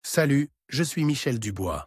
Salut, je suis Michel Dubois.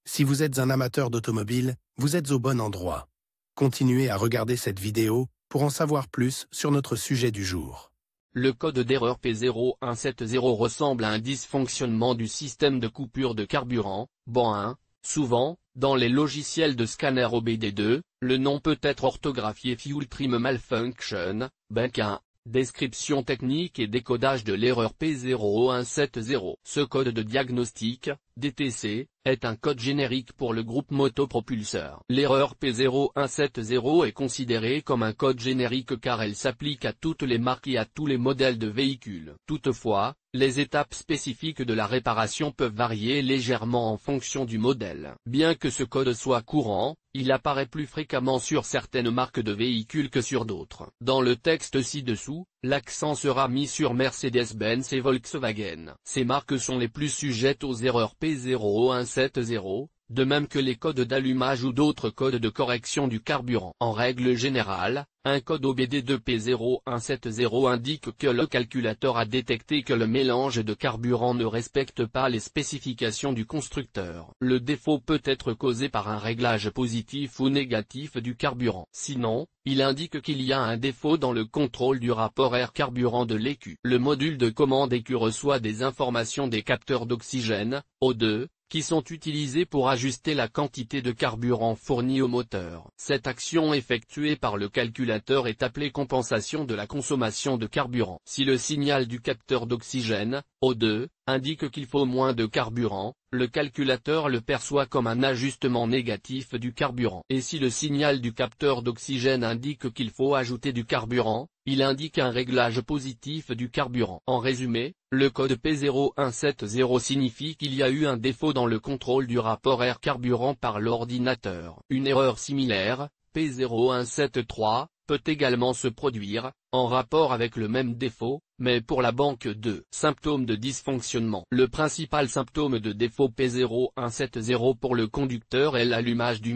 Si vous êtes un amateur d'automobile, vous êtes au bon endroit. Continuez à regarder cette vidéo pour en savoir plus sur notre sujet du jour. Le code d'erreur P0170 ressemble à un dysfonctionnement du système de coupure de carburant, BAN1. Souvent, dans les logiciels de scanner OBD2, le nom peut être orthographié Fuel Trim Malfunction, BAN1. Description technique et décodage de l'erreur P0170. Ce code de diagnostic, DTC, est un code générique pour le groupe motopropulseur. L'erreur P0170 est considérée comme un code générique car elle s'applique à toutes les marques et à tous les modèles de véhicules. Toutefois, les étapes spécifiques de la réparation peuvent varier légèrement en fonction du modèle. Bien que ce code soit courant, il apparaît plus fréquemment sur certaines marques de véhicules que sur d'autres. Dans le texte ci-dessous, l'accent sera mis sur Mercedes-Benz et Volkswagen. Ces marques sont les plus sujettes aux erreurs P0170, de même que les codes d'allumage ou d'autres codes de correction du carburant. En règle générale, un code OBD2 P0170 indique que le calculateur a détecté que le mélange de carburant ne respecte pas les spécifications du constructeur. Le défaut peut être causé par un réglage positif ou négatif du carburant. Sinon, il indique qu'il y a un défaut dans le contrôle du rapport air-carburant de l'ECU. Le module de commande ECU reçoit des informations des capteurs d'oxygène, O2, qui sont utilisés pour ajuster la quantité de carburant fournie au moteur. Cette action effectuée par le calculateur est appelée compensation de la consommation de carburant. Si le signal du capteur d'oxygène, O2, indique qu'il faut moins de carburant, le calculateur le perçoit comme un ajustement négatif du carburant. Et si le signal du capteur d'oxygène indique qu'il faut ajouter du carburant, il indique un réglage positif du carburant. En résumé, le code P0170 signifie qu'il y a eu un défaut dans le contrôle du rapport air-carburant par l'ordinateur. Une erreur similaire, P0173, peut également se produire, en rapport avec le même défaut, mais pour la banque de symptômes de dysfonctionnement. Le principal symptôme de défaut P0170 pour le conducteur est l'allumage du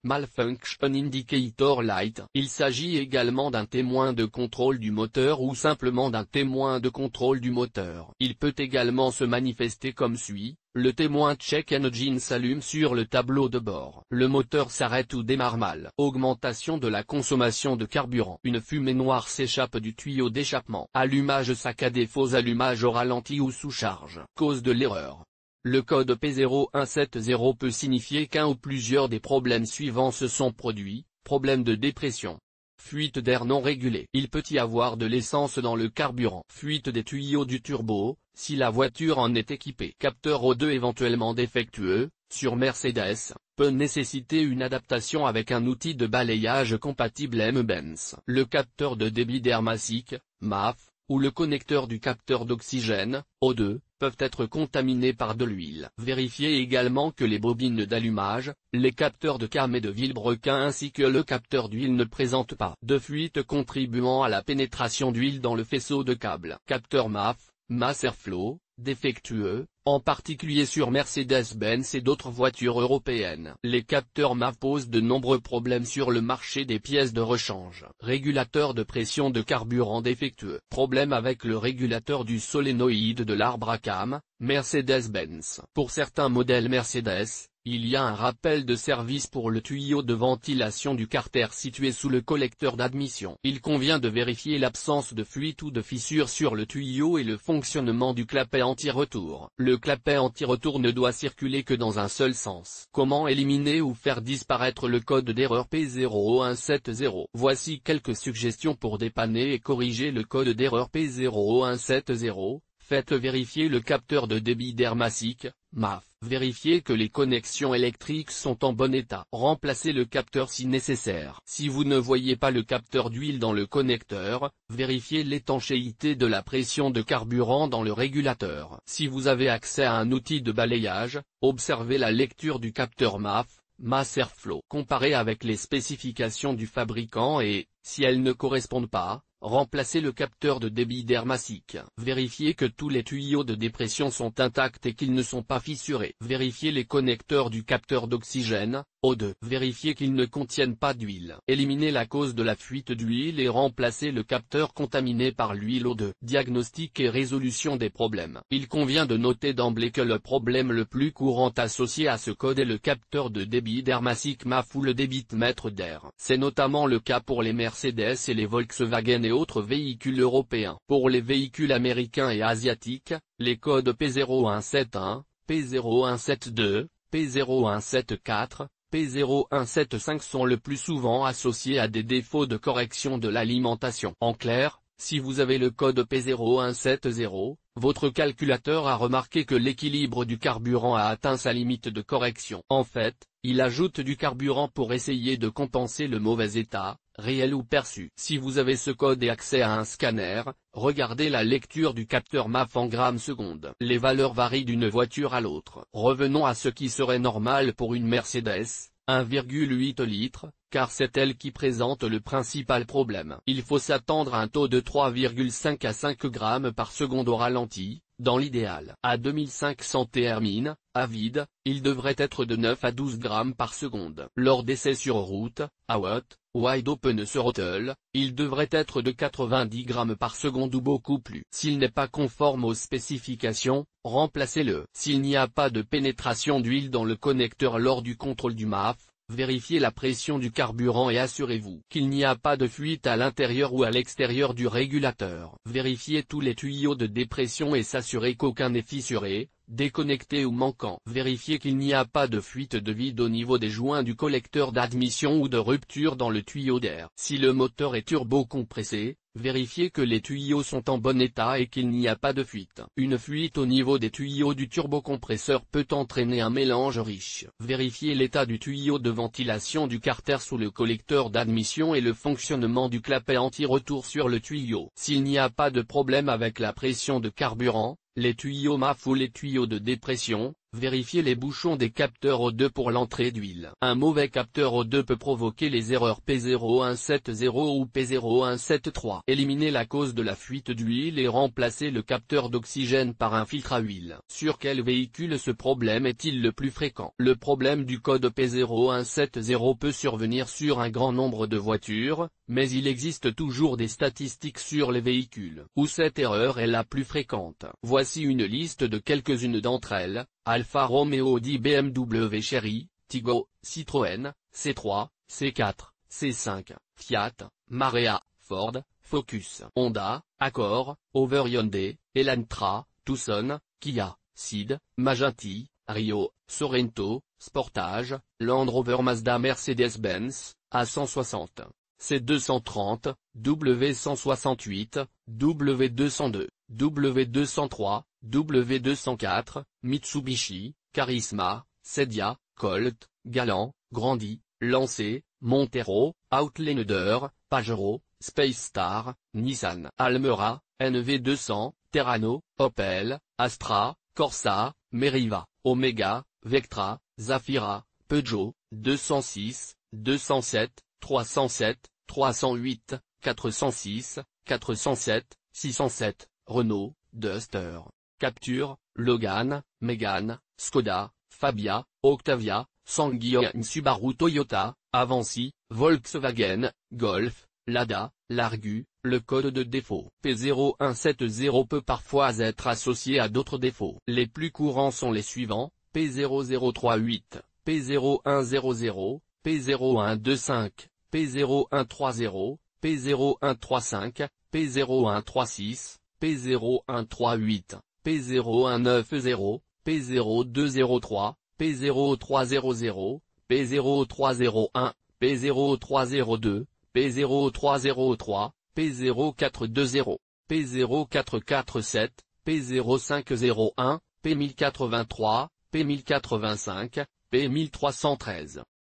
Malfunction Indicator Light. Il s'agit également d'un témoin de contrôle du moteur ou simplement d'un témoin de contrôle du moteur. Il peut également se manifester comme suit. Le témoin Check Engine s'allume sur le tableau de bord. Le moteur s'arrête ou démarre mal. Augmentation de la consommation de carburant. Une fumée noire s'échappe du tuyau d'échappement. Allumage saccadé, faux allumage au ralenti ou sous charge. Cause de l'erreur. Le code P0170 peut signifier qu'un ou plusieurs des problèmes suivants se sont produits. Problème de dépression. Fuite d'air non régulée. Il peut y avoir de l'essence dans le carburant. Fuite des tuyaux du turbo, si la voiture en est équipée. Capteur O2 éventuellement défectueux, sur Mercedes, peut nécessiter une adaptation avec un outil de balayage compatible M-Benz. Le capteur de débit d'air massique, MAF, ou le connecteur du capteur d'oxygène, O2, peuvent être contaminés par de l'huile. Vérifiez également que les bobines d'allumage, les capteurs de cam et de vilebrequin ainsi que le capteur d'huile ne présentent pas de fuite contribuant à la pénétration d'huile dans le faisceau de câble. Capteur MAF, Mass Airflow, défectueux, en particulier sur Mercedes-Benz et d'autres voitures européennes. Les capteurs MAF posent de nombreux problèmes sur le marché des pièces de rechange. Régulateur de pression de carburant défectueux. Problème avec le régulateur du solénoïde de l'arbre à cam, Mercedes-Benz. Pour certains modèles Mercedes, il y a un rappel de service pour le tuyau de ventilation du carter situé sous le collecteur d'admission. Il convient de vérifier l'absence de fuite ou de fissure sur le tuyau et le fonctionnement du clapet anti-retour. Le clapet anti-retour ne doit circuler que dans un seul sens. Comment éliminer ou faire disparaître le code d'erreur P0170? Voici quelques suggestions pour dépanner et corriger le code d'erreur P0170. Faites vérifier le capteur de débit d'air massique, MAF. Vérifiez que les connexions électriques sont en bon état. Remplacez le capteur si nécessaire. Si vous ne voyez pas le capteur d'huile dans le connecteur, vérifiez l'étanchéité de la pression de carburant dans le régulateur. Si vous avez accès à un outil de balayage, observez la lecture du capteur MAF, Mass Airflow. Comparez avec les spécifications du fabricant et, si elles ne correspondent pas, remplacez le capteur de débit d'air massique. Vérifiez que tous les tuyaux de dépression sont intacts et qu'ils ne sont pas fissurés. Vérifiez les connecteurs du capteur d'oxygène, O2. Vérifiez qu'ils ne contiennent pas d'huile. Éliminez la cause de la fuite d'huile et remplacez le capteur contaminé par l'huile O2. Diagnostic et résolution des problèmes. Il convient de noter d'emblée que le problème le plus courant associé à ce code est le capteur de débit d'air massique MAF ou le débitomètre d'air. C'est notamment le cas pour les Mercedes et les Volkswagen et autres véhicules européens. Pour les véhicules américains et asiatiques, les codes P0171, P0172, P0174, P0175 sont le plus souvent associés à des défauts de correction de l'alimentation. En clair, si vous avez le code P0170, votre calculateur a remarqué que l'équilibre du carburant a atteint sa limite de correction. En fait, il ajoute du carburant pour essayer de compenser le mauvais état, réel ou perçu. Si vous avez ce code et accès à un scanner, regardez la lecture du capteur MAF en grammes secondes. Les valeurs varient d'une voiture à l'autre. Revenons à ce qui serait normal pour une Mercedes, 1,8 litres, car c'est elle qui présente le principal problème. Il faut s'attendre à un taux de 3,5 à 5 grammes par seconde au ralenti, dans l'idéal. À 2500 termine, à vide, il devrait être de 9 à 12 grammes par seconde. Lors d'essais sur route, à wide open throttle, il devrait être de 90 grammes par seconde ou beaucoup plus. S'il n'est pas conforme aux spécifications, remplacez-le. S'il n'y a pas de pénétration d'huile dans le connecteur lors du contrôle du MAF, vérifiez la pression du carburant et assurez-vous qu'il n'y a pas de fuite à l'intérieur ou à l'extérieur du régulateur. Vérifiez tous les tuyaux de dépression et s'assurer qu'aucun n'est fissuré, déconnecté ou manquant. Vérifiez qu'il n'y a pas de fuite de vide au niveau des joints du collecteur d'admission ou de rupture dans le tuyau d'air. Si le moteur est turbo-compressé, vérifiez que les tuyaux sont en bon état et qu'il n'y a pas de fuite. Une fuite au niveau des tuyaux du turbocompresseur peut entraîner un mélange riche. Vérifiez l'état du tuyau de ventilation du carter sous le collecteur d'admission et le fonctionnement du clapet anti-retour sur le tuyau. S'il n'y a pas de problème avec la pression de carburant, les tuyaux MAF ou les tuyaux de dépression, vérifiez les bouchons des capteurs O2 pour l'entrée d'huile. Un mauvais capteur O2 peut provoquer les erreurs P0170 ou P0173. Éliminez la cause de la fuite d'huile et remplacez le capteur d'oxygène par un filtre à huile. Sur quel véhicule ce problème est-il le plus fréquent? Le problème du code P0170 peut survenir sur un grand nombre de voitures, mais il existe toujours des statistiques sur les véhicules où cette erreur est la plus fréquente. Voici une liste de quelques-unes d'entre elles: Alfa Romeo, Audi, BMW, Chery, Tiggo, Citroën, C3, C4, C5, Fiat, Marea, Ford, Focus, Honda, Accord, Over Hyundai, Elantra, Tucson, Kia, Ceed, Maserati, Rio, Sorento, Sportage, Land Rover, Mazda, Mercedes-Benz, A160, C230, W168, W202, W203, W204, Mitsubishi, Charisma, Cedia, Colt, Galant, Grandi, Lancé, Montero, Outlander, Pajero, Space Star, Nissan, Almera, NV200, Terrano, Opel, Astra, Corsa, Meriva, Omega, Vectra, Zafira, Peugeot, 206, 207, 307, 308, 406, 407, 607, Renault, Duster, Captur, Logan, Mégane, Skoda, Fabia, Octavia, Ssangyong, Subaru, Toyota, Avanci, Volkswagen, Golf, Lada, Largu. Le code de défaut P0170 peut parfois être associé à d'autres défauts. Les plus courants sont les suivants: P0038, P0100, P0125, P0130, P0135, P0136, P0138, P0190, P0203, P0300, P0301, P0302, P0303, P0420, P0447, P0501, P1083, P1085, P1313.